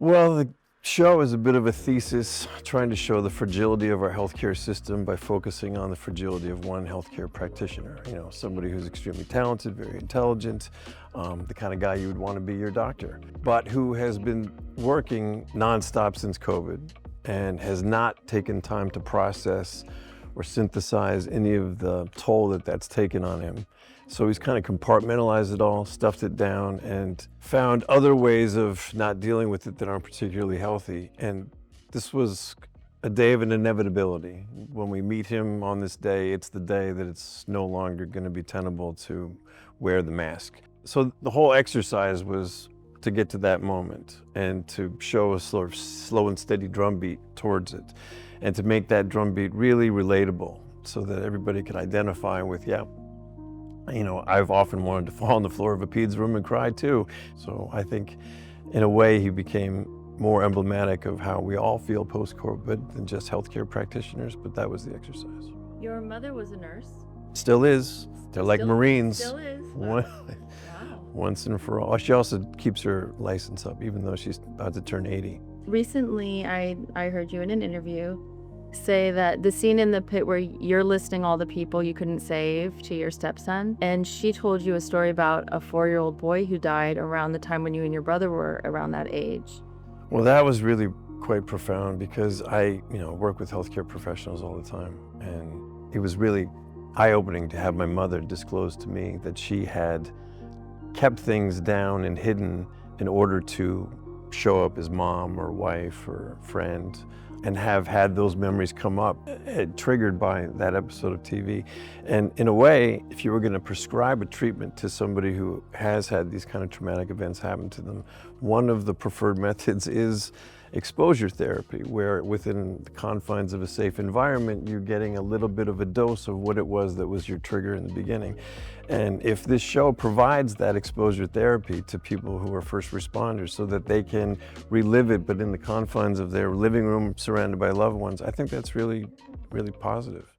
Well, the show is a bit of a thesis trying to show the fragility of our healthcare system by focusing on the fragility of one healthcare practitioner. You know, somebody who's extremely talented, very intelligent, the kind of guy you would want to be your doctor, but who has been working nonstop since COVID and has not taken time to process or synthesize any of the toll that that's taken on him. So he's kind of compartmentalized it all, stuffed it down, and found other ways of not dealing with it that aren't particularly healthy. And this was a day of an inevitability. When we meet him on this day, it's the day that it's no longer going to be tenable to wear the mask. So the whole exercise was to get to that moment and to show a sort of slow and steady drumbeat towards it, and to make that drumbeat really relatable so that everybody could identify with, yeah, you know, I've often wanted to fall on the floor of a peds room and cry too. So I think in a way he became more emblematic of how we all feel post-COVID than just healthcare practitioners, but that was the exercise. Your mother was a nurse? Still is. They're like Marines. Still is. One- Wow. Once and for all. She also keeps her license up, even though she's about to turn 80. Recently, I heard you in an interview say that the scene in the pit where you're listing all the people you couldn't save to your stepson, and she told you a story about a 4-year-old boy who died around the time when you and your brother were around that age. Well, that was really quite profound because I, work with healthcare professionals all the time, and it was really eye-opening to have my mother disclose to me that she had kept things down and hidden in order to show up as mom or wife or friend, and have had those memories come up, triggered by that episode of TV. And in a way, if you were going to prescribe a treatment to somebody who has had these kind of traumatic events happen to them, one of the preferred methods is exposure therapy, where within the confines of a safe environment, you're getting a little bit of a dose of what it was that was your trigger in the beginning. And if this show provides that exposure therapy to people who are first responders so that they can relive it, but in the confines of their living room surrounded by loved ones, I think that's really, really positive.